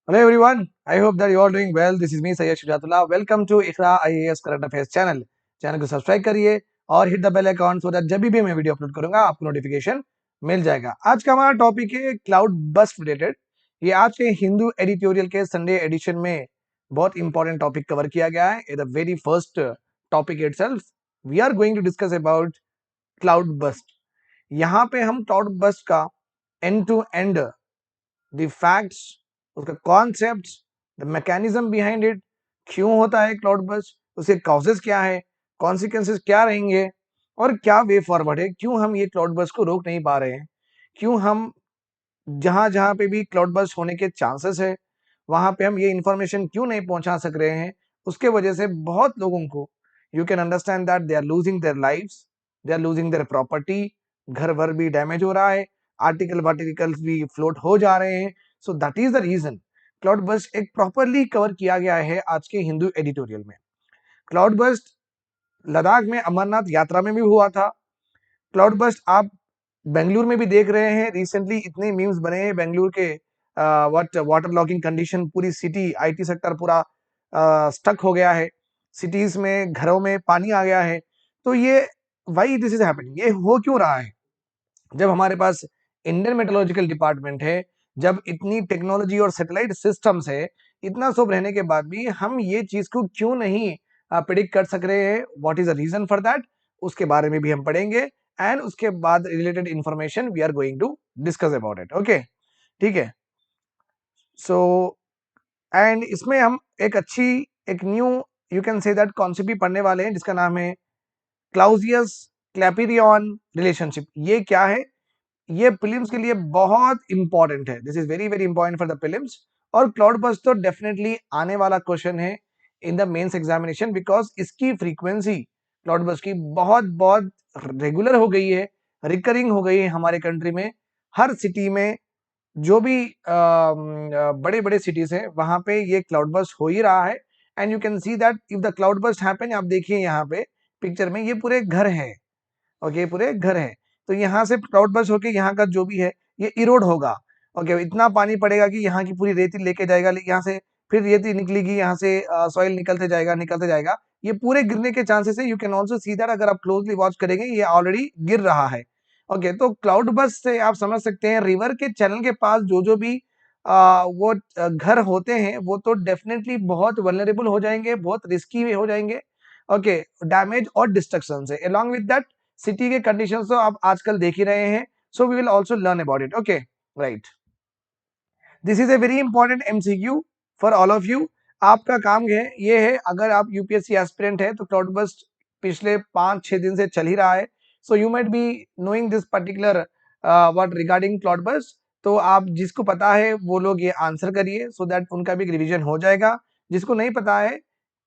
Hello everyone, I hope that you all doing well. This is me Sayyid Shujatullah. Welcome to Iqra IAS current affairs channel को subscribe करिए और hit the bell icon so that जब भी मैं video upload करूंगा आपको notification मिल जाएगा। आज का हमारा टॉपिक है क्लाउड बस्ट रिलेटेड। ये आज के हिंदू एडिटोरियल के संडे एडिशन में बहुत इंपॉर्टेंट टॉपिक कवर किया गया है। The very first topic itself we are going to discuss about cloud burst. यहाँ पे हम क्लाउड बस्ट का end to end the facts, उसका concept, the mechanism behind it, क्यों होता है क्लाउड बस्ट, उसके कॉजेस क्या है, कॉन्सिक्वेंसेस क्या रहेंगे और क्या वे फॉरवर्ड है, क्यों हम ये क्लाउड बस्ट को रोक नहीं पा रहे हैं, क्यों हम जहां जहां पे भी क्लाउड बस्ट होने के चांसेस है वहां पे हम ये इंफॉर्मेशन क्यों नहीं पहुंचा सक रहे हैं। उसके वजह से बहुत लोगों को you can understand that they are losing their lives, they are losing their property, घर भर भी डैमेज हो रहा है, आर्टिकल वार्टिकल्स भी फ्लोट हो जा रहे हैं। So that is the reason cloud burst एक प्रॉपरली कवर किया गया है आज के हिंदू एडिटोरियल में। क्लाउड बस्ट लद्दाख में अमरनाथ यात्रा में भी हुआ था। क्लाउड बस्ट आप बेंगलुरु में भी देख रहे हैं। रिसेंटली इतने मीम्स बने हैं बेंगलुरु के, वाटर लॉगिंग कंडीशन, पूरी सिटी आईटी सेक्टर पूरा स्टक हो गया है, सिटीज में घरों में पानी आ गया है। तो ये वाई दिस इज हैपनिंग, ये हो क्यों रहा है जब हमारे पास इंडियन मेट्रोलॉजिकल डिपार्टमेंट है, जब इतनी टेक्नोलॉजी और सैटेलाइट सिस्टम्स है, इतना सब रहने के बाद भी हम ये चीज को क्यों नहीं प्रिडिक्ट कर सक रहे हैं। What is the reason for that, उसके बारे में भी हम पढ़ेंगे एंड उसके बाद related information we are going to discuss about it. Okay, ठीक है। सो एंड इसमें हम एक new you can say that concept भी पढ़ने वाले हैं जिसका नाम है क्लाउजियस क्लैपिरियन रिलेशनशिप। ये क्या है? ये प्रीलिम्स के लिए बहुत इंपॉर्टेंट है। This is very very important for the prelims. और क्लाउड बस्ट तो डेफिनेटली आने वाला क्वेश्चन है in the mains examination, because इसकी फ्रीक्वेंसी क्लाउड बस्ट की बहुत बहुत रेगुलर हो गई है, रिकरिंग हो गई है हमारे कंट्री में। हर सिटी में जो भी बड़े बड़े सिटीज है वहां पे ये क्लाउड बस्ट हो ही रहा है। And you can see that if the cloud bast happen, आप देखिए यहाँ पे पिक्चर में ये पूरे घर है। ओके, पूरे घर है। तो यहाँ से क्लाउड बस्ट होके यहाँ का जो भी है ये इरोड होगा। ओके, इतना पानी पड़ेगा कि यहाँ की पूरी रेती लेके जाएगा, यहाँ से फिर रेती निकलेगी, यहाँ से सॉइल निकलते जाएगा। ये पूरे गिरने के चांसेस है। You can also see that, अगर आप क्लोजली वॉच करेंगे ये ऑलरेडी गिर रहा है। ओके, तो क्लाउड बस्ट से आप समझ सकते हैं रिवर के चैनल के पास जो भी वो घर होते हैं वो तो डेफिनेटली बहुत वल्नरेबल हो जाएंगे, बहुत रिस्की हो जाएंगे। ओके, डैमेज और डिस्ट्रक्शन से अलॉन्ग विद दैट सिटी के कंडीशंस तो आप आजकल देख ही रहे हैं। So we will also learn about it. Okay, right. This is a very important MCQ for all of you. आपका काम है ये है, अगर आप यूपीएससी एस्पिरेंट है तो क्लाउड बस्ट पिछले 5-6 दिन से चल ही रहा है। So you might be knowing this particular what regarding cloud burst. तो आप जिसको पता है वो लोग ये आंसर करिए सो दैट उनका भी रिवीजन हो जाएगा। जिसको नहीं पता है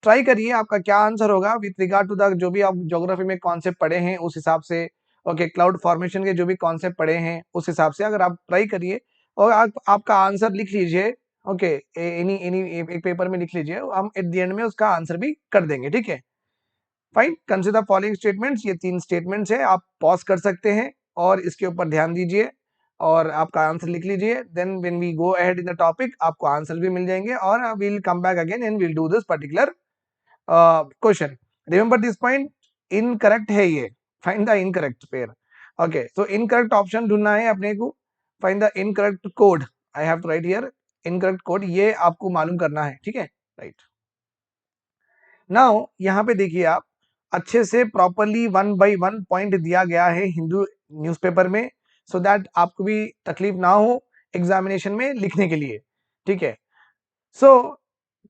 ट्राई करिए आपका क्या आंसर होगा विथ रिगार्ड टू द जो भी आप ज्योग्राफी में कॉन्सेप्ट पढ़े हैं उस हिसाब से। ओके, क्लाउड फॉर्मेशन के जो भी कॉन्सेप्ट पढ़े हैं उस हिसाब से अगर आप ट्राई करिए और आपका आंसर लिख लीजिए। ओके, एनी एनी एक पेपर में लिख लीजिए, हम एट द एंड में उसका आंसर भी कर देंगे। ठीक है, फाइन। कंसीडर फॉलोइंग स्टेटमेंट्स, ये 3 स्टेटमेंट्स है, आप पॉज कर सकते हैं और इसके ऊपर ध्यान दीजिए और आपका आंसर लिख लीजिए। Then when we go ahead in the topic आपको आंसर भी मिल जाएंगे और we will come back again and we will do this particular question. Remember this point, incorrect है ये, find the incorrect pair. Okay, so incorrect option ढूंढना है अपने को। Find the incorrect code, I have to write here incorrect code, ये आपको मालूम करना है। ठीक है, राइट। नाउ यहाँ पे देखिए आप अच्छे से प्रॉपरली 1 बाय 1 पॉइंट दिया गया है हिंदू न्यूज़पेपर में, सो दैट आपको भी तकलीफ ना हो एग्जामिनेशन में लिखने के लिए। ठीक है, सो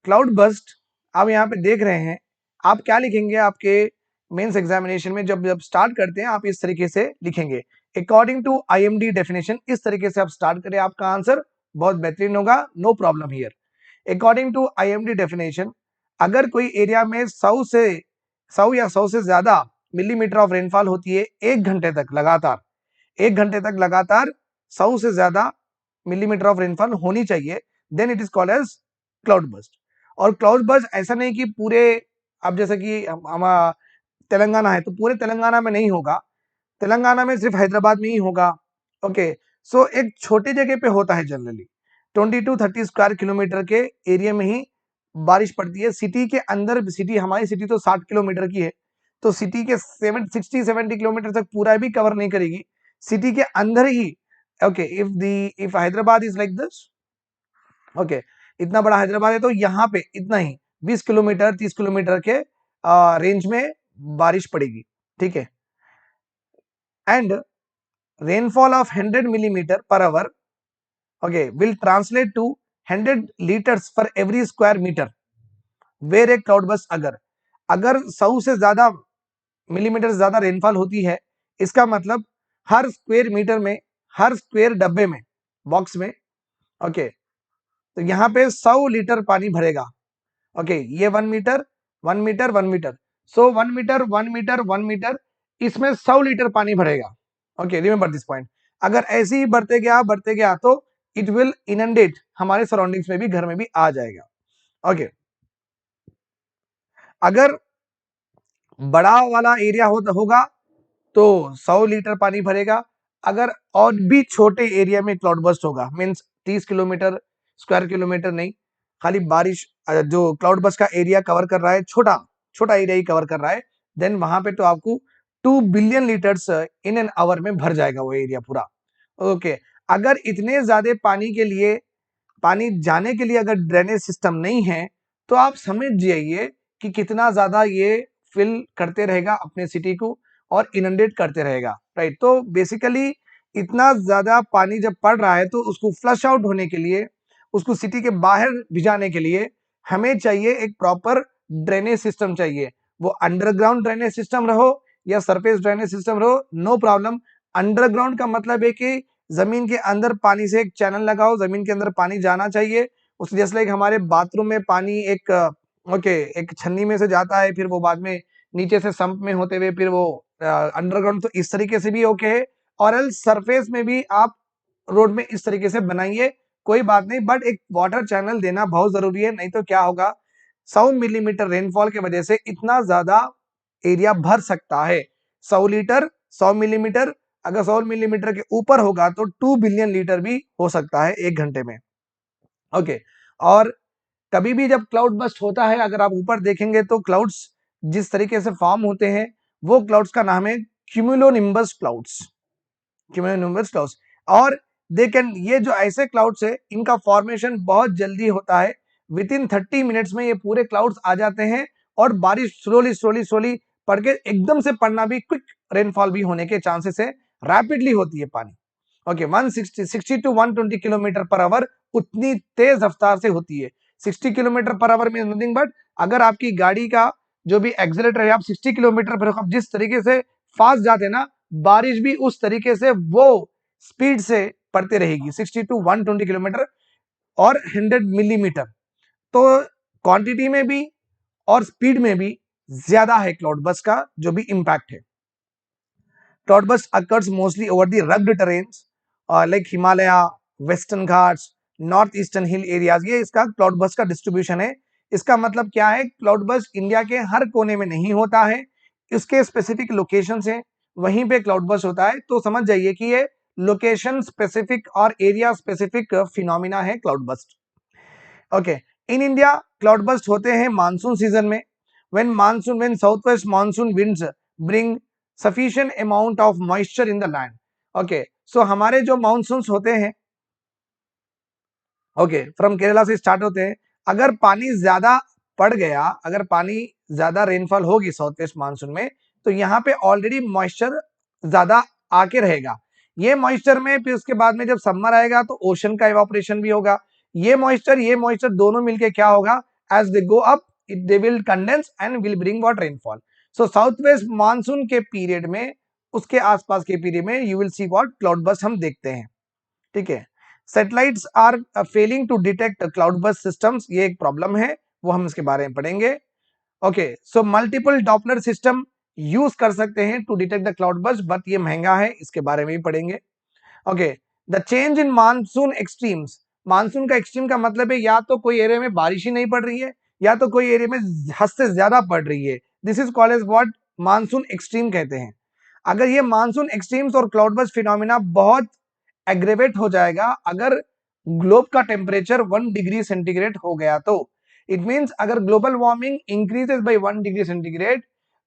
क्लाउड बस्ट आप यहाँ पे देख रहे हैं। आप क्या लिखेंगे आपके मेंस एग्जामिनेशन में, जब जब स्टार्ट करते हैं आप इस तरीके से लिखेंगे, अकॉर्डिंग टू आईएमडी डेफिनेशन। इस तरीके से आप स्टार्ट करें, आपका आंसर बहुत बेहतरीन होगा, no problem here. According to IMD definition, अगर कोई एरिया में 100 या 100 से ज्यादा मिलीमीटर ऑफ रेनफॉल होती है 1 घंटे तक लगातार, 1 घंटे तक लगातार 100 से ज्यादा मिलीमीटर ऑफ रेनफॉल होनी चाहिए, then it is called as cloud burst. और क्लाउड बस्ट ऐसा नहीं कि पूरे, अब जैसे कि हम तेलंगाना है तो पूरे तेलंगाना में नहीं होगा, तेलंगाना में सिर्फ हैदराबाद में ही होगा। ओके, सो एक छोटी जगह पे होता है जनरली, 20 to 30 स्क्वायर किलोमीटर के एरिया में ही बारिश पड़ती है। सिटी के अंदर, सिटी हमारी सिटी तो 60 किलोमीटर की है, तो सिटी के 60-70 किलोमीटर तक पूरा भी कवर नहीं करेगी, सिटी के अंदर ही। Okay, if Hyderabad is like this, okay, इतना बड़ा हैदराबाद है तो यहाँ पे इतना ही 20 किलोमीटर 30 किलोमीटर के रेंज में बारिश पड़ेगी, ठीक है। And rainfall of 100 millimetre per hour, okay, will translate to 100 litres for every square metre where a cloud burst. अगर 100 से ज्यादा मिलीमीटर से ज्यादा रेनफॉल होती है, इसका मतलब हर स्क्वायर मीटर में, हर स्क्वायर डब्बे में, बॉक्स में, ओके, तो यहाँ पे 100 लीटर पानी भरेगा। ओके, ये 1 मीटर 1 मीटर 1 मीटर, सो 1 मीटर 1 मीटर 1 मीटर, इसमें 100 लीटर पानी भरेगा। Okay, remember this point. अगर ऐसे ही बढ़ते गया तो इट विल इनंडेट, हमारे सराउंडिंग्स में भी, घर में भी आ जाएगा। ओके, अगर बड़ा वाला एरिया होगा तो 100 लीटर पानी भरेगा। अगर और भी छोटे एरिया में क्लाउड बस्ट होगा, मींस 30 किलोमीटर स्क्वायर किलोमीटर नहीं, खाली बारिश जो क्लाउड बस्ट का एरिया कवर कर रहा है, छोटा छोटा एरिया ही कवर कर रहा है, देन वहां पे तो आपको 2 billion litres in an hour में भर जाएगा वो एरिया पूरा। ओके, अगर इतने ज्यादा पानी जाने के लिए अगर ड्रेनेज सिस्टम नहीं है, तो आप समझ जाइए कि कितना ज्यादा ये फिल करते रहेगा अपने सिटी को और इनंडेट करते रहेगा, राइट। तो बेसिकली इतना ज्यादा पानी जब पड़ रहा है तो उसको फ्लश आउट होने के लिए, उसको सिटी के बाहर भिजाने के लिए हमें चाहिए एक प्रॉपर ड्रेनेज सिस्टम चाहिए। वो अंडरग्राउंड ड्रेनेज सिस्टम रहो या सरफेस ड्रेनेज सिस्टम रहो, नो प्रॉब्लम। अंडरग्राउंड का मतलब है कि जमीन के अंदर पानी से एक चैनल लगाओ, जमीन के अंदर पानी जाना चाहिए। उस जैसे लाइक हमारे बाथरूम में पानी एक ओके एक छन्नी में से जाता है, फिर वो बाद में नीचे से संप में होते हुए फिर वो अंडरग्राउंड, तो इस तरीके से भी ओके है। और एल सरफेस में भी आप रोड में इस तरीके से बनाइए, कोई बात नहीं, बट एक वाटर चैनल देना बहुत जरूरी है। नहीं तो क्या होगा, 100 मिलीमीटर रेनफॉल की वजह से इतना ज्यादा एरिया भर सकता है। 100 लीटर 100 मिलीमीटर, अगर 100 मिलीमीटर के ऊपर होगा तो 2 बिलियन लीटर भी हो सकता है एक घंटे में। ओके, और कभी भी जब क्लाउड बस्ट होता है, अगर आप ऊपर देखेंगे तो क्लाउड्स जिस तरीके से फॉर्म होते हैं, वो क्लाउड्स का नाम है क्यूमुलोनिम्बस क्लाउड्स, क्यूमुलोनिम्बस क्लाउड्स। और दे कैन, ये जो ऐसे क्लाउड्स है, इनका फॉर्मेशन बहुत जल्दी होता है, विद इन 30 मिनट्स में ये पूरे क्लाउड्स आ जाते हैं और बारिश स्लोली स्लोली स्लोली पड़ के एकदम से पड़ना भी, क्विक रेनफॉल भी होने के चांसेस है, रैपिडली होती है पानी। Okay, 160 to 120 kilometre per hour उतनी तेज रफ्तार से होती है। 60 kilometre per our mean nothing but, अगर आपकी गाड़ी का जो भी एक्सीलरेटर है, आप 60 किलोमीटर पर जिस तरीके से फास्ट जाते ना, बारिश भी उस तरीके से वो स्पीड से पड़ती रहेगी, 60 टू 120 किलोमीटर और 100 मिलीमीटर। तो क्वांटिटी में भी और स्पीड में भी ज्यादा है क्लाउड बस्ट का जो भी इंपैक्ट है। Cloud burst occurs mostly over the rugged terrains like Himalaya, Western Ghats, north eastern hill areas. ये इसका क्लाउड बस्ट का डिस्ट्रीब्यूशन है। इसका मतलब क्या है, क्लाउड बस्ट इंडिया के हर कोने में नहीं होता है, इसके स्पेसिफिक लोकेशन है, वहीं पे क्लाउड बस्ट होता है। तो समझ जाइए कि ये लोकेशन स्पेसिफिक और एरिया स्पेसिफिक फिनोमिना है cloud burst. Okay, in India cloud burst होते हैं मानसून सीजन में, when southwest monsoon winds bring sufficient amount of moisture in the land. Okay, so हमारे जो मानसून्स होते हैं, ओके, फ्रॉम केरला से स्टार्ट होते हैं, अगर पानी ज्यादा पड़ गया, अगर पानी ज्यादा रेनफॉल होगी साउथ वेस्ट मानसून में, तो यहाँ पे ऑलरेडी मॉइस्चर ज्यादा आके रहेगा। ये मॉइस्चर में फिर उसके बाद में जब समर आएगा तो ओशन का इवापोरेशन भी होगा। ये मॉइस्चर दोनों मिलके क्या होगा, as they go up they will condense and will bring what rainfall. So south west monsoon के पीरियड में, उसके आसपास के पीरियड में you will see what cloud burst हम देखते हैं, ठीक है। Satellites are failing to detect cloud burst systems, ये एक प्रॉब्लम है, वो हम इसके बारे में पढ़ेंगे। Okay, so multiple Doppler system use कर सकते हैं to detect the cloud burst, but ये महंगा है, इसके बारे में भी पढ़ेंगे। Okay, the change in monsoon extremes, monsoon का एक्सट्रीम का मतलब है या तो कोई एरिया में बारिश ही नहीं पड़ रही है, या तो कोई एरिया में हद से ज्यादा पड़ रही है, this is called as what, monsoon extreme कहते हैं। अगर ये मानसून एक्सट्रीम्स और क्लाउड बस्ट फिनोमिना बहुत एग्रेवेट हो जाएगा, अगर ग्लोब का टेम्परेचर 1 डिग्री सेंटीग्रेड हो गया तो इट मीन्स अगर global warming increases by 1 degree centigrade,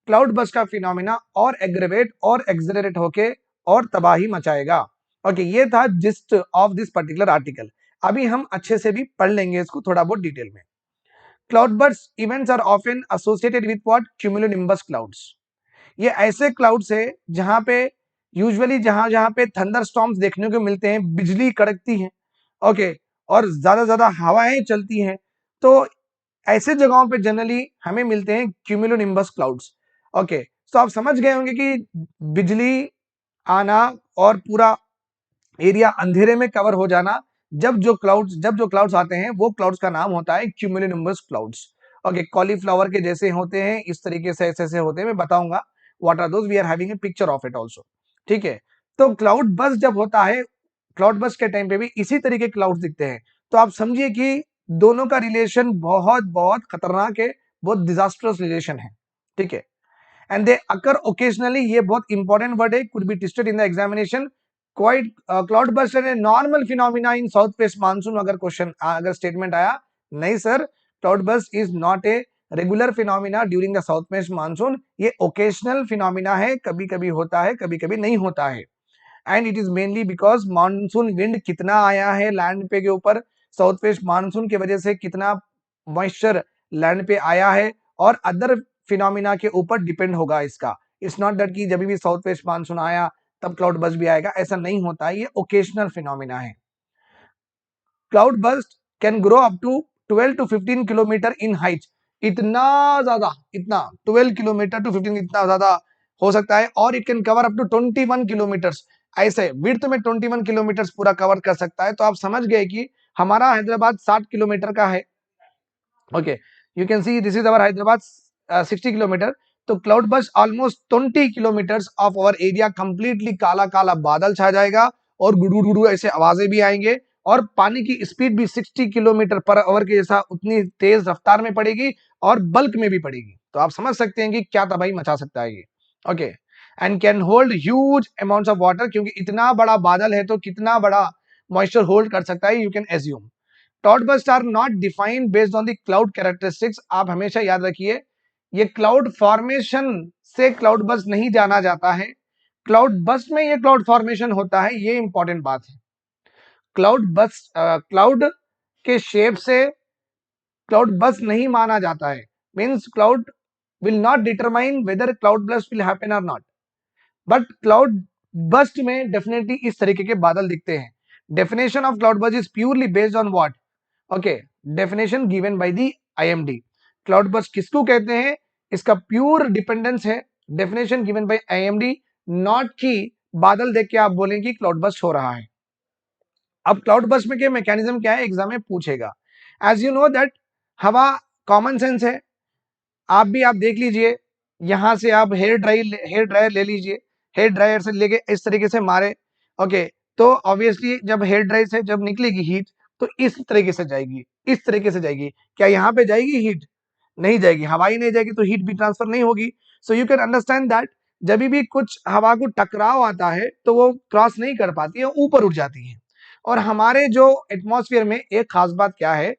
cloud burst का फिनोमिना और एग्रेवेट और एक्सेलरेट होके और तबाही मचाएगा। ओके, ये था gist of this particular article. अभी हम अच्छे से भी पढ़ लेंगे इसको थोड़ा बहुत डिटेल में। Cloud burst events are often associated with what? Cumulonimbus clouds. ये ऐसे क्लाउड्स है जहां पे यूजुअली जहां जहां पे थंडर स्टॉर्म्स देखने को मिलते हैं, बिजली कड़कती है, ओके, और ज्यादा ज्यादा हवाएं चलती हैं, तो ऐसे जगहों पे जनरली हमें मिलते हैं क्यूमुलोनिम्बस क्लाउड्स। ओके, तो आप समझ गए होंगे कि बिजली आना और पूरा एरिया अंधेरे में कवर हो जाना, जब जो क्लाउड्स आते हैं वो क्लाउड्स का नाम होता है क्यूमुलोनिम्बस क्लाउड्स। ओके, कॉलीफ्लावर के जैसे होते हैं, इस तरीके से ऐसे ऐसे होते हैं, मैं बताऊंगा what are those, we are having a picture of it also. ठीक है, तो क्लाउड बस्ट जब होता है, क्लाउड बस्ट के टाइम पे भी इसी तरीके क्लाउड्स दिखते हैं, तो आप समझिए कि दोनों का रिलेशन बहुत बहुत खतरनाक है, बहुत डिजास्टर्स रिलेशन है। ठीक है, एंड दे अकर ओकेजनली, ये बहुत इंपॉर्टेंट वर्ड है, could be tested in the examination. Quite cloud burst a normal phenomena in south west monsoon, अगर क्वेश्चन अगर स्टेटमेंट आया, नहीं sir, cloud burst is not a regular phenomena during the south west monsoon, ये occasional phenomena है, कभी कभी होता है, कभी कभी नहीं होता है। And it is mainly because monsoon wind कितना आया है लैंड पे के ऊपर, साउथ वेस्ट मानसून की वजह से कितना मॉइस्चर लैंड पे आया है, और अदर फिनोमिना के ऊपर डिपेंड होगा इसका। इट्स नॉट दैट कि जब भी साउथ वेस्ट मानसून आया तब क्लाउड बस्ट भी आएगा, ऐसा नहीं होता है, ये ओकेशनल फिनोमिना है। Cloud burst can grow up to 12 to 15 kilometre in height, इतना ज्यादा, इतना 12 किलोमीटर टू 15, इतना ज्यादा हो सकता है, और it can cover up to 21 kilometres, ऐसे विड्थ में 21 किलोमीटर्स पूरा कवर कर सकता है। तो आप समझ गए कि हमारा हैदराबाद 60 किलोमीटर का है। Okay, you can see this is our Hyderabad 60 kilometre, तो cloud burst almost 20 kilometres of our area completely काला काला बादल छा जाएगा, और गुडू गुडू ऐसे आवाजें भी आएंगे, और पानी की स्पीड भी 60 किलोमीटर पर आवर के जैसा उतनी तेज रफ्तार में पड़ेगी, और बल्क में भी पड़ेगी। तो आप समझ सकते हैं कि क्या तबाही मचा सकता है ये। Okay, and can hold huge amounts of water, क्योंकि इतना बड़ा बादल है तो कितना बड़ा मॉइस्चर होल्ड कर सकता है, you can assume. Cloud burst are not defined based on the cloud characteristics, आप हमेशा याद रखिए, ये क्लाउड फॉर्मेशन से क्लाउड बस्ट नहीं जाना जाता है, क्लाउड बस्ट में ये क्लाउड फॉर्मेशन होता है, ये इंपॉर्टेंट बात है। क्लाउड बस्ट क्लाउड के शेप से क्लाउड बस्ट नहीं माना जाता है, means cloud will not determine whether cloud burst will happen और नॉट, बट क्लाउड बस्ट में डेफिनेटली इस तरीके के बादल दिखते हैं। Definition of cloud burst is purely based on what? Okay, definition given by the IMD. Cloud burst किसको कहते हैं, इसका प्योर डिपेंडेंस है definition given by IMD, not कि बादल देख के आप बोलें कि क्लाउड बस्ट हो रहा है। अब क्लाउड बस्ट में के मैकेनिज्म क्या है, एग्जाम में पूछेगा। एज यू नो दैट हवा कॉमन सेंस है, आप देख लीजिए, यहां से आप हेयर ड्रायर ले लीजिए, हेयर ड्रायर से लेके इस तरीके से मारे, ओके, तो ऑब्वियसली जब हेयर ड्रायर से जब निकलेगी हीट, तो इस तरीके से जाएगी, इस तरीके से जाएगी, क्या यहाँ पे जाएगी हीट? नहीं जाएगी, हवा ही नहीं जाएगी तो हीट भी ट्रांसफर नहीं होगी। So you can understand that जब भी कुछ हवा को टकराव आता है तो वो क्रॉस नहीं कर पाती है, ऊपर उठ जाती है। और हमारे जो एटमॉस्फेयर में एक खास बात क्या है,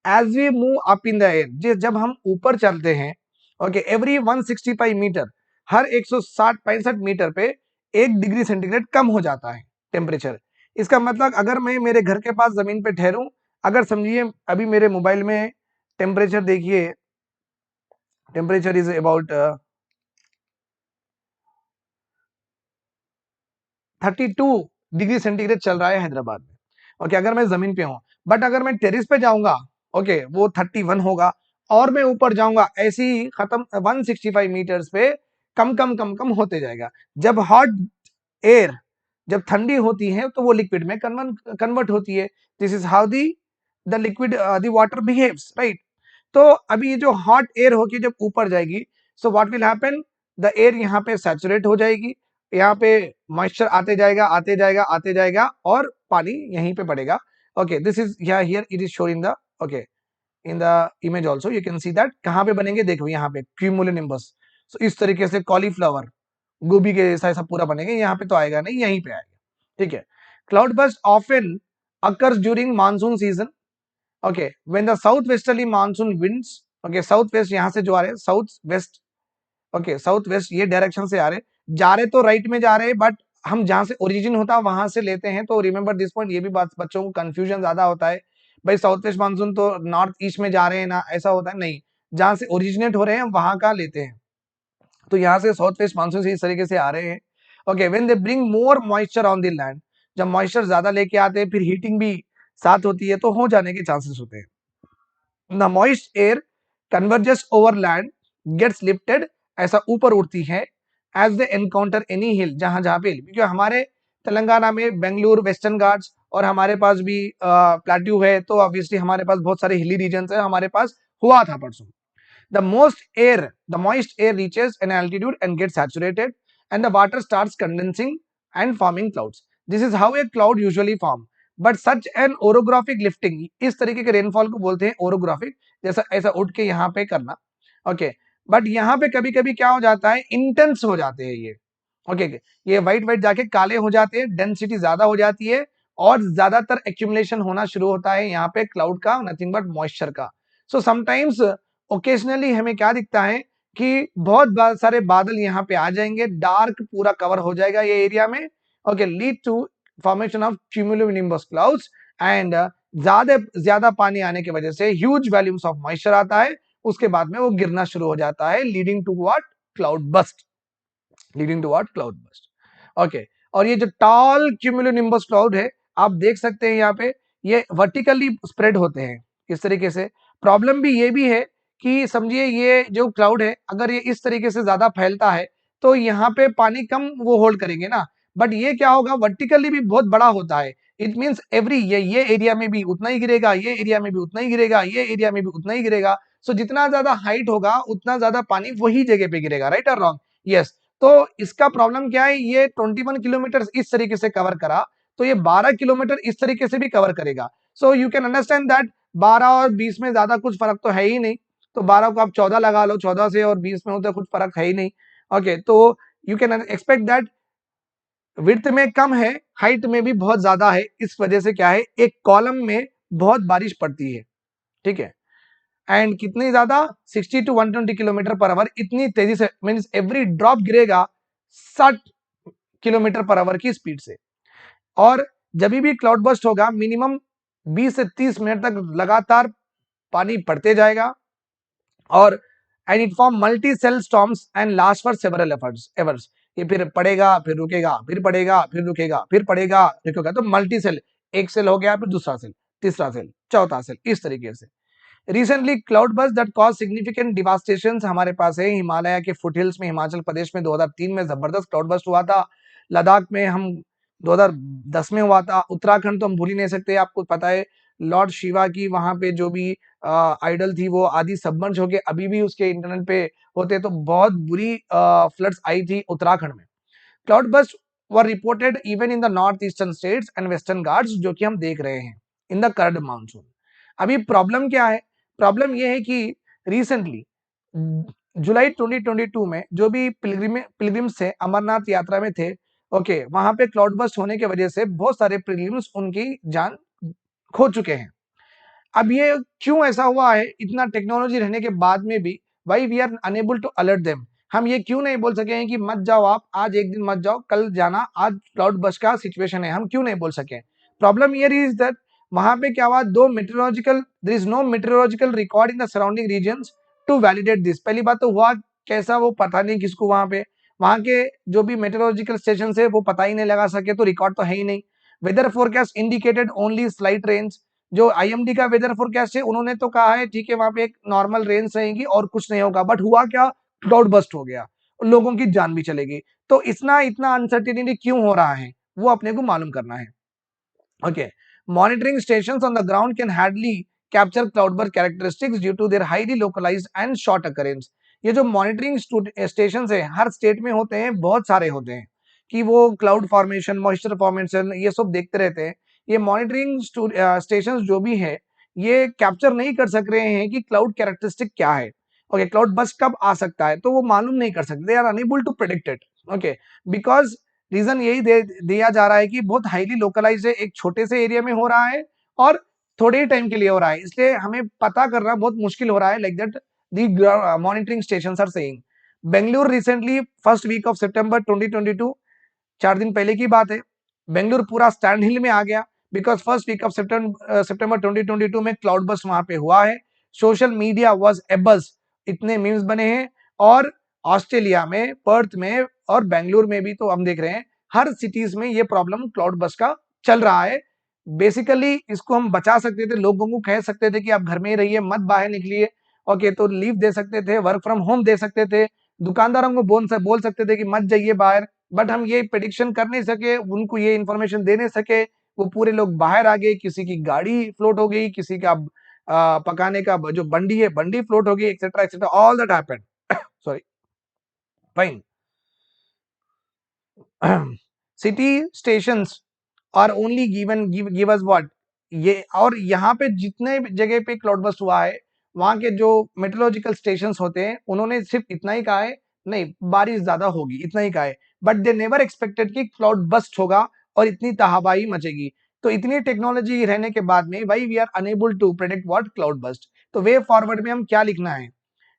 as we move up in the air, जब हम ऊपर चलते हैं, ओके, एवरी 165 मीटर, हर 160-65 मीटर पे 1 डिग्री सेंटीग्रेड कम हो जाता है टेम्परेचर। इसका मतलब अगर मैं मेरे घर के पास जमीन पे ठहरूं, अगर समझिए अभी मेरे मोबाइल में टेम्परेचर देखिए, temperature is about 32 degree centigrade चल रहा है हैदराबाद में। ओके, अगर मैं जमीन पे हूं, बट अगर मैं टेरिस पे जाऊंगा, ओके, वो 31 होगा, और मैं ऊपर जाऊंगा, ऐसे ही खत्म 165 मीटर्स पे कम कम कम कम होते जाएगा। जब हॉट एयर जब ठंडी होती है तो वो लिक्विड में कन्वर्ट होती है। This is how the liquid the water behaves, right. तो अभी ये जो हॉट एयर होगी जब ऊपर जाएगी, so what will happen, the air यहाँ पे सैचुरेट हो जाएगी, यहाँ पे मॉइस्चर आते जाएगा आते जाएगा आते जाएगा, और पानी यहीं पे पड़ेगा। Okay, this is here it is shore in the, okay, in the image also you can see that, कहाँ पे बनेंगे देखो, यहाँ पे क्यूमुलोनिम्बस। सो इस तरीके से कॉलीफ्लावर गोभी के जैसा ऐसा पूरा बनेगा, यहाँ पे तो आएगा नहीं, यहीं पे आएगा। ठीक है, cloud bast often occurs during monsoon season. Okay, when the southwesterly monsoon winds, okay, south west यहाँ से जो आ रहे हैं south west, okay south west ये डायरेक्शन से आ रहे, जा रहे तो राइट में जा रहे हैं, बट हम जहां से ओरिजिन होता है वहां से लेते हैं, तो रिमेंबर दिस पॉइंट, ये भी बात बच्चों को कंफ्यूजन ज्यादा होता है, भाई साउथ वेस्ट मानसून तो नॉर्थ ईस्ट में जा रहे हैं ना, ऐसा होता है नहीं, जहां से ओरिजिनेट हो रहे हैं वहां का लेते हैं, तो यहाँ से साउथ वेस्ट मानसून से इस तरीके से आ रहे हैं। Okay, when they bring more moisture on the land, जब मॉइस्चर ज्यादा लेके आते हैं फिर हीटिंग भी साथ होती है तो हो जाने के चांसेस होते हैं। The moist air converges over land, gets lifted, ऐसा ऊपर उड़ती है as they encounter any hill, जहां जहां पे, क्योंकि हमारे तेलंगाना में बेंगलुरु वेस्टर्न घाट्स और हमारे पास भी प्लेट्यू है, तो ऑब्वियसली हमारे पास बहुत सारे हिली रीजन है, हमारे पास हुआ था परसों। The moist air reaches an altitude and gets saturated, and the water starts condensing and forming clouds. This is how a cloud usually form. But such an orographic lifting, इस तरीके के rainfall को बोलते हैं ओरोग्राफिक, जैसा ऐसा उठ के यहाँ पे करना, ओके, बट यहाँ पे कभी कभी क्या हो जाता है, इंटेंस हो जाते हैं ये, ओके, ये व्हाइट व्हाइट जाके काले हो जाते हैं, डेंसिटी ज्यादा हो जाती है और ज्यादातर एक्यूमुलेशन होना शुरू होता है यहाँ पे क्लाउड का, नथिंग बट मॉइस्चर का। सो समटाइम्स ओकेजनली हमें क्या दिखता है कि बहुत सारे बादल यहाँ पे आ जाएंगे, डार्क पूरा कवर हो जाएगा ये एरिया में, okay, lead to formation of cumulonimbus clouds, and ज्यादा पानी आने की वजह से ह्यूज वॉल्यूम्स ऑफ मॉइस्चर आता है, उसके बाद में वो गिरना शुरू हो जाता है, leading to what, cloud burst, leading to what, cloud burst. Okay, और ये जो टॉल क्यूमुलोनिम्बस क्लाउड है, आप देख सकते हैं यहाँ पे ये वर्टिकली स्प्रेड होते हैं इस तरीके से। प्रॉब्लम भी ये भी है कि समझिए ये जो क्लाउड है अगर ये इस तरीके से ज्यादा फैलता है तो यहाँ पे पानी कम वो होल्ड करेंगे ना, बट ये क्या होगा, वर्टिकली भी बहुत बड़ा होता है, इट मीन्स एवरी ये एरिया में भी उतना ही गिरेगा, ये एरिया में भी उतना ही गिरेगा, ये एरिया में भी उतना ही गिरेगा। सो जितना ज्यादा हाइट होगा उतना ज्यादा पानी वही जगह पे गिरेगा, राइट और रॉन्ग? यस। तो इसका प्रॉब्लम क्या है, ये 21 किलोमीटर इस तरीके से कवर करा, तो ये 12 किलोमीटर इस तरीके से भी कवर करेगा। So you can understand that 12 और 20 में ज्यादा कुछ फर्क तो है ही नहीं, तो 12 को आप 14 लगा लो, 14 से और 20 में होता कुछ फर्क है ही नहीं। ओके, तो you can expect that width में कम है, हाइट में भी बहुत ज्यादा है, इस वजह से क्या है, एक कॉलम में बहुत बारिश पड़ती है, ठीक है, एंड कितनी ज्यादा, 60 टू 120 किलोमीटर पर आवर, इतनी तेजी से, मींस एवरी ड्रॉप गिरेगा 60 किलोमीटर पर आवर की स्पीड से। और जब भी क्लाउड बस्ट होगा मिनिमम 20 से 30 मिनट तक लगातार पानी पड़ते जाएगा, और and it form multi cell storms and last for several hours, ये फिर पड़ेगा फिर रुकेगा, फिर पड़ेगा फिर रुकेगा, फिर पड़ेगा रुकेगा, तो मल्टी सेल, एक सेल हो गया फिर दूसरा सेल, तीसरा सेल, चौथा सेल, इस तरीके से। Recently cloud burst that cause significant devastation हमारे पास है हिमालय के फुटहिल्स में, हिमाचल प्रदेश में 2003 में जबरदस्त क्लाउड बस्ट हुआ था, लद्दाख में हम 2010 में हुआ था, उत्तराखंड तो हम भूल ही नहीं सकते, आपको पता है लॉर्ड शिवा की वहां पे जो भी आइडल थी वो आदि सबमर्ज हो गए, अभी भी उसके इंटरनेट पे होते, तो बहुत बुरी फ्लड्स आई थी उत्तराखंड में। Cloud bast were reported even in the north eastern states and western Ghats, जो कि हम देख रहे हैं इन द करंट मानसून। अभी प्रॉब्लम क्या है, प्रॉब्लम ये है कि रिसेंटली जुलाई 2022 में जो भी पिलग्रिम्स थे अमरनाथ यात्रा में थे, ओके, वहां पे क्लाउड बस्ट होने की वजह से बहुत सारे पिलग्रिम्स उनकी जान खो चुके हैं। अब ये क्यों ऐसा हुआ है, इतना टेक्नोलॉजी रहने के बाद में भी, why we are unable to alert them, हम ये क्यों नहीं बोल सके हैं कि मत जाओ आप, आज एक दिन मत जाओ, कल जाना, आज क्लाउड बस्ट का सिचुएशन है, हम क्यों नहीं बोल सके? प्रॉब्लम ये इज दैट वहां पे क्या हुआ, there is no meteorological record in the surrounding regions to validate this. पहली बात तो हुआ कैसा, वो पता नहीं किसको, वहां के जो भी मेट्रोलॉजिकल स्टेशन है वो पता ही नहीं लगा सके, तो रिकॉर्ड तो है ही नहीं। Weather forecast indicated only slight range, जो आईएमडी का वेदर फोरकास्ट है उन्होंने तो कहा है ठीक है वहां पे एक नॉर्मल रेंज रहेगी और कुछ नहीं होगा, बट हुआ क्या, क्लाउड बस्ट हो गया, लोगों की जान भी चलेगी। तो इतना इतना अनसर्टेनिटी क्यों हो रहा है वो अपने को मालूम करना है। Okay, monitoring stations on the ground can hardly capture cloud burst characteristics due to their highly localised and short occurrence. ये जो मॉनिटरिंग स्टेशंस है हर स्टेट में होते हैं, बहुत सारे होते हैं, कि वो क्लाउड फॉर्मेशन, मॉइस्चर फॉर्मेशन ये सब देखते रहते हैं। ये मॉनिटरिंग स्टेशंस जो भी है ये कैप्चर नहीं कर सक रहे हैं कि क्लाउड कैरेक्टरिस्टिक क्या है, ओके, क्लाउड बस्ट कब आ सकता है, तो वो मालूम नहीं कर सकते, they are unable to predict it, okay, because reason यही दिया जा रहा है कि बहुत हाईली लोकलाइज्ड है, एक छोटे से एरिया में हो रहा है और थोड़े ही टाइम के लिए हो रहा है, इसलिए हमें पता करना बहुत मुश्किल हो रहा है। Like that the monitoring stations are saying. Bengaluru recently first week of September 2022, 4 दिन पहले की बात है, बेंगलुरु पूरा स्टैंड हिल में आ गया because first week of September 2022 में क्लाउड बस्ट वहां पे हुआ है। सोशल मीडिया वाज एबज, इतने मीम्स बने हैं। और ऑस्ट्रेलिया में, पर्थ में और बेंगलुरु में भी तो हम देख रहे हैं, हर सिटीज में ये प्रॉब्लम क्लाउड बस्ट का चल रहा है। बेसिकली इसको हम बचा सकते थे, लोगों को कह सकते थे कि आप घर में ही रहिए, मत बाहर निकलिए। ओके, तो लीव दे सकते थे, वर्क फ्रॉम होम दे सकते थे, दुकानदारों को बोल सकते थे कि मत जाइए बाहर। बट हम ये प्रेडिक्शन कर नहीं सके, उनको ये इन्फॉर्मेशन दे नहीं सके। वो पूरे लोग बाहर आ गए, किसी की गाड़ी फ्लोट हो गई, किसी का पकाने का जो बंडी है बंडी फ्लोट हो गई, etcetera etcetera, all that happened. Sorry, fine. City stations are only give us what, ये और यहाँ पे जितने जगह पे क्लाउड बस्ट हुआ है, वहां के जो मेट्रोलॉजिकल स्टेशंस होते हैं उन्होंने सिर्फ इतना ही कहा है, नहीं बारिश ज्यादा होगी, इतना ही कहा है। बट दे नेवर एक्सपेक्टेड कि क्लाउड बस्ट होगा और इतनी तबाही मचेगी। तो इतनी टेक्नोलॉजी रहने के बाद में भाई we are unable to predict what cloud burst. तो वे फॉरवर्ड में हम क्या लिखना है,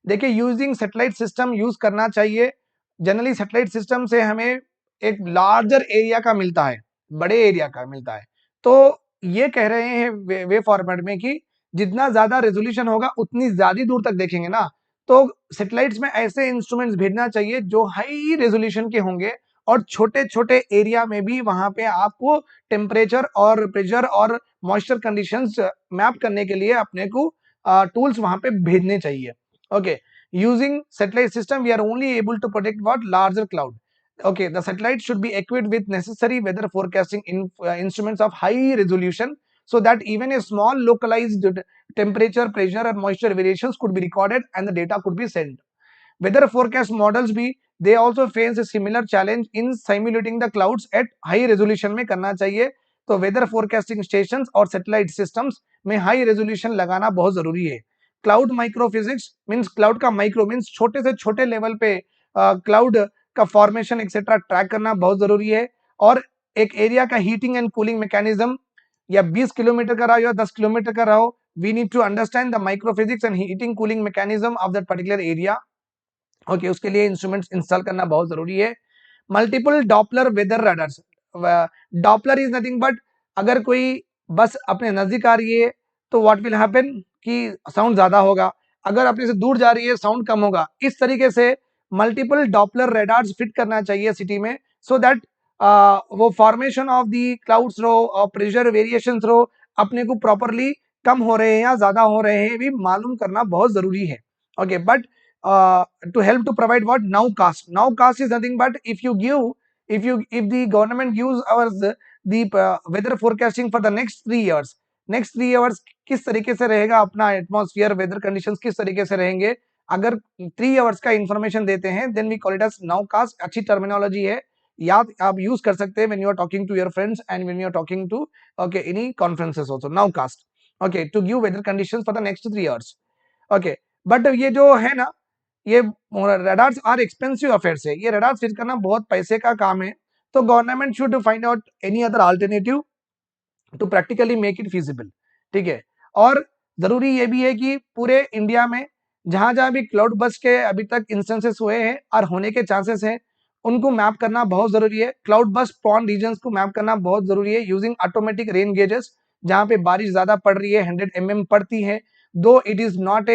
देखिए यूजिंग सैटेलाइट सिस्टम यूज करना चाहिए। जनरली सैटेलाइट सिस्टम से हमें एक लार्जर एरिया का मिलता है, बड़े एरिया का मिलता है। तो ये कह रहे हैं वे फॉर्मेट में कि जितना ज्यादा रेजोल्यूशन होगा उतनी ज्यादा दूर तक देखेंगे ना। तो सैटेलाइट्स में ऐसे इंस्ट्रूमेंट्स भेजना चाहिए जो हाई रेजोल्यूशन के होंगे और छोटे छोटे एरिया में भी वहां पे आपको टेम्परेचर और प्रेशर और मॉइस्चर कंडीशंस मैप करने के लिए अपने को टूल्स वहां पे भेजने चाहिए। Okay, using satellite system, we are only able to predict what larger cloud. Okay, the satellite should be equipped with necessary weather forecasting instruments of high resolution, so that even a small localized temperature, pressure, or moisture variations could be recorded and the data could be sent. Weather forecast models भी they also face a similar challenge in simulating the clouds at high resolution में करना चाहिए। तो weather forecasting stations और satellite systems में high resolution लगाना बहुत जरूरी है। क्लाउड माइक्रोफिजिक्स मींस क्लाउड का माइक्रो मींस छोटे से छोटे लेवल पे क्लाउड का फॉर्मेशन एक्सेट्रा ट्रैक करना बहुत जरूरी है। और एक एरिया का हीटिंग एंड कूलिंग मैकेनिज्म, या 20 किलोमीटर का रहा हो या 10 किलोमीटर का रहा हो, we need to understand the microphysics and heating cooling mechanism of that particular area. Okay, उसके लिए इंस्ट्रूमेंट्स इंस्टॉल करना बहुत जरूरी है। Multiple Doppler weather radars, Doppler is nothing but, अगर कोई बस अपने नजदीक आ रही है तो व्हाट विल हैपन कि साउंड ज्यादा होगा, अगर अपने से दूर जा रही है साउंड कम होगा। इस तरीके से मल्टीपल डॉपलर रेडार्स फिट करना चाहिए सिटी में, सो दैट वो फॉर्मेशन ऑफ दी क्लाउड्स रो और प्रेशर वेरिएशन रो अपने को प्रॉपरली कम हो रहे हैं या ज्यादा हो रहे हैं भी मालूम करना बहुत जरूरी है। Okay, but to help to provide what nowcast is nothing but if the government gives us the weather forecasting for the next 3 years किस तरीके से रहेगा अपना एटमॉस्फेयर, वेदर कंडीशंस किस तरीके से रहेंगे, अगर 3 आवर्स का इंफॉर्मेशन देते हैं then we call it as nowcast. अच्छी टर्मिनोलॉजी है, याद आप यूज कर सकते हैं when you are talking to your friends and when you are talking to okay any conferences also. Nowcast, okay, to give weather conditions for the next 3 hours. Okay, but ये जो है ना, ये रडार्स आर एक्सपेंसिव अफेयर्स है, ये radars fit करना बहुत पैसे का काम है। तो government should find out any other alternative to practically make it feasible. ठीक है, और जरूरी ये भी है कि पूरे इंडिया में जहां जहां भी क्लाउड बस्ट के अभी तक इंस्टेंसेस हुए हैं और होने के चांसेस हैं, उनको मैप करना बहुत जरूरी है। क्लाउड बस्ट प्रॉन रीजन्स को मैप करना बहुत जरूरी है यूजिंग ऑटोमेटिक रेन गेजेस। जहां पे बारिश ज्यादा पड़ रही है, 100 mm पड़ती है, दो it is not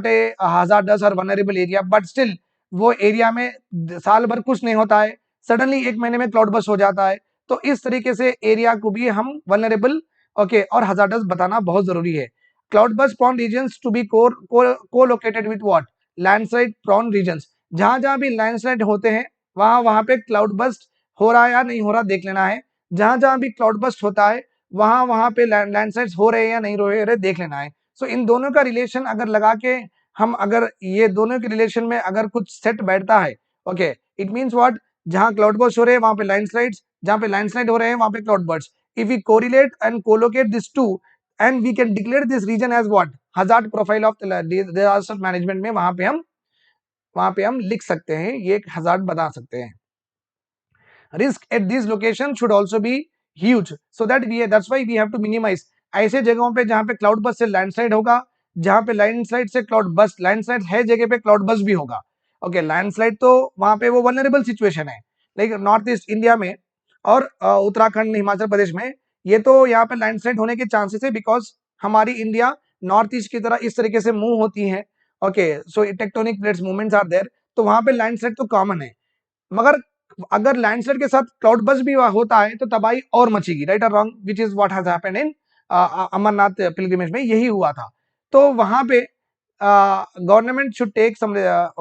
a hazardous और वनरेबल एरिया, बट स्टिल वो एरिया में साल भर कुछ नहीं होता है, सडनली 1 महीने में क्लाउड बस्ट हो जाता है। तो इस तरीके से एरिया को भी हम वनरेबल ओके और हजार्डस बताना बहुत जरूरी है। Cloud burst prone regions to be colocated with what, landslide prone regions. जहां जहां भी लैंडस्लाइड होते हैं वहां वहां पे क्लाउड बस्ट हो रहा है या नहीं हो रहा देख लेना है। जहां जहां भी क्लाउड बस्ट होता है वहां वहां पे लैंडस्लाइड्स हो रहे हैं या नहीं हो रहे देख लेना है। सो इन दोनों का रिलेशन अगर लगा के हम, अगर ये दोनों के रिलेशन में अगर कुछ सेट बैठता है, ओके, इट मींस व्हाट, जहां क्लाउड बस्ट हो रहे हैं वहां पे लैंडस्लाइड्स, जहां पे लैंडस्लाइड हो रहे हैं वहां पे cloud burst. If we correlate and colocate this two and we can declare this region as what, hazard profile of disaster management में वहां पे हम लिख सकते हैं, ये एक हजार्ड बता सकते हैं। risk at this location should also be huge, so that that's why we have to minimize ऐसे जगहों पे जहां पे क्लाउड बस्ट से लैंडस्लाइड होगा, जहां पे लैंडस्लाइड से क्लाउड बस्ट, लैंडस्लाइड है जगह पे क्लाउड बस्ट भी होगा। ओके, लैंडस्लाइड तो वहां पे वो वल्नरेबल सिचुएशन है, लाइक नॉर्थ ईस्ट इंडिया में और उत्तराखंड हिमाचल प्रदेश में ये तो यहाँ पे लैंडस्लाइड होने के चांसेस है, बिकॉज हमारी इंडिया नॉर्थ ईस्ट की तरह इस तरीके से मूव होती है। Okay, so tectonic plates movements are there, तो वहां पे लैंडस्लाइड तो कॉमन है। मगर अगर लैंडस्लाइड के साथ क्लाउड बस्ट भी होता है तो तबाही और मचेगी, राइट और wrong, which is what has happened in Amarnath pilgrimage में यही हुआ था। तो वहां पे government should take some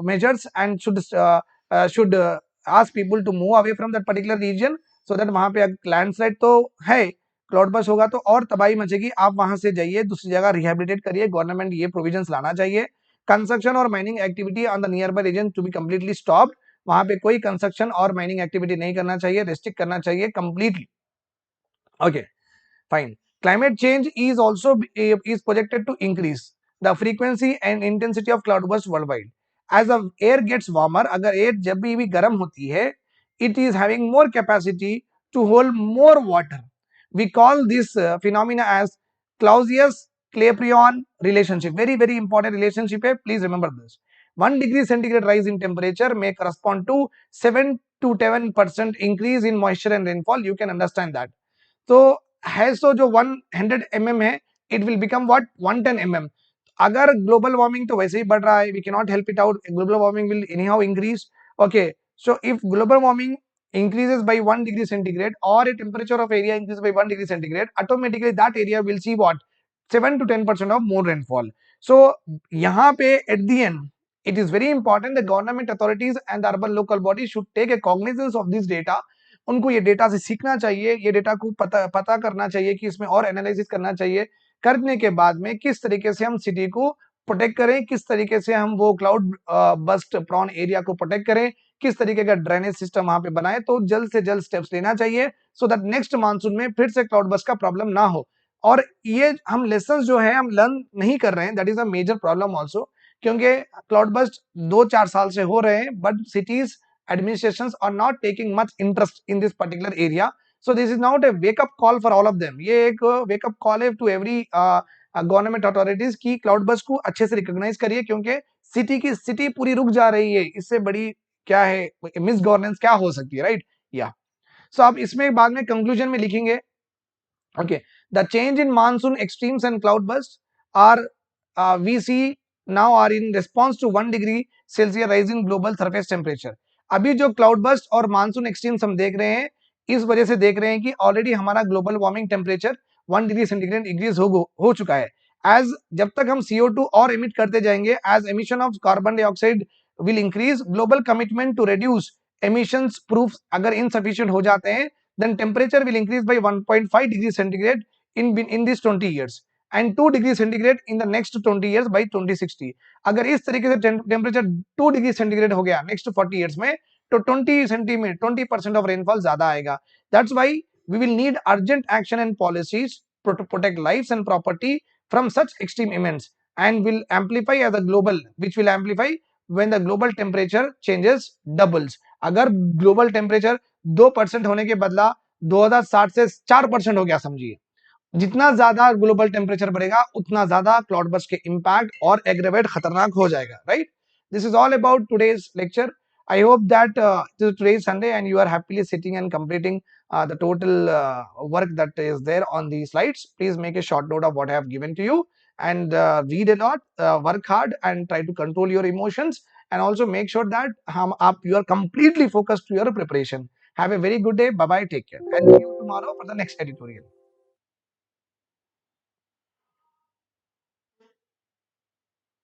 measures and should ask people to move away from that particular region, so that वहां पे लैंडस्लाइड तो है, क्लाउड बस्ट होगा तो और तबाही मचेगी, आप वहां से जाइए दूसरी जगह रिहेबिलिटेट करिए, गवर्नमेंट ये प्रोविजंस लाना चाहिए। कंस्ट्रक्शन और mining activity on the nearby region to be completely stopped, वहां पे कोई कंस्ट्रक्शन और माइनिंग एक्टिविटी नहीं करना चाहिए, रेस्ट्रिक्ट करना चाहिए completely. Okay, fine. Climate change is also is projected to increase the frequency and intensity of cloudburst worldwide. As the air gets warmer, अगर air जब भी गर्म होती है, it is having more capacity to hold more water. We call this phenomena as Clausius-Clapeyron relationship. Very very important relationship है. Please remember this. 1 degree centigrade rise in temperature may correspond to 7 to 10% increase in moisture and rainfall. You can understand that. तो है सो जो 100 mm है, it will become what 110 mm। अगर global warming तो वैसे ही बढ़ रहा है, we cannot help it out, global warming will anyhow increase. Okay, so if global warming increases by 1 degree centigrade or a temperature of area increases by 1 degree centigrade, automatically that area will see what 7 to 10% of more rainfall. So यहाँ पे at the end it is very important the government authorities and the urban local bodies should take a cognizance of this data। उनको ये data से सीखना चाहिए, ये data को पता करना चाहिए कि इसमें और एनालिसिस करना चाहिए, करने के बाद में किस तरीके से हम सिटी को प्रोटेक्ट करें, किस तरीके से हम वो क्लाउड बस्ट प्रॉन एरिया को प्रोटेक्ट करें, किस तरीके का ड्रेनेज सिस्टम वहां पे बनाए, तो जल्द से जल्द स्टेप्स लेना चाहिए सो दैट नेक्स्ट मानसून में फिर से क्लाउड बस्ट का प्रॉब्लम ना हो। और ये हम लेसन जो है हम लर्न नहीं कर रहे हैं, that is a major problem also, क्योंकि क्लाउड बस्ट 2-4 साल से हो रहे हैं, but cities administrations are not taking much interest in this particular area, so this is not a wake up call for all of them। ये एक wake up call है to every government authorities की cloud burst को अच्छे से recognise करिए, क्योंकि city पूरी रुक जा रही है, इससे बड़ी क्या है मिस गवर्नेंस क्या हो सकती है, राइट या। सो आप इसमें बाद में कंक्लूजन में लिखेंगे, okay, the change in monsoon extremes and cloud bursts are we see now are in response to 1 degree Celsius rise in global surface temperature। अभी जो क्लाउड बस्ट और मानसून एक्सट्रीम्स हम देख रहे हैं, इस वजह से देख रहे हैं कि ऑलरेडी हमारा global warming temperature 1 degree centigrade increase हो चुका है। एज जब तक हम CO2 और एमिट करते जाएंगे, as emission of carbon dioxide will increase, global commitment to reduce emissions prove अगर इनसफिशिएंट हो जाते हैं, then temperature will increase by 1.5 degree centigrade in this 20 years and 2 degree centigrade in the next 20 years by 2060। अगर इस तरीके से temperature 2 degree centigrade हो गया नेक्स्ट 40 years में, तो 20% ऑफ रेनफॉल ज्यादा आएगा। That's why we will need urgent action and policies to protect lives and property from such extreme events and will amplify as a global, which will amplify when the global temperature changes doubles। अगर global temperature 2% होने के बदला 2060 से 4% हो गया, समझिए जितना ज्यादा ग्लोबल टेम्परेचर बढ़ेगा उतना ज्यादा क्लाउड बस्ट के इंपैक्ट और एग्रेवेट खतरनाक हो जाएगा, right. This is all about today's lecture. I hope that today is Sunday and you are happily sitting and completing the total work that is there on the slides. Please make a short note of what I have given to you and read a lot, work hard and try to control your emotions, and also make sure that you are completely focused to your preparation। Have a very good day. Bye bye. Take care. And see you tomorrow for the next editorial.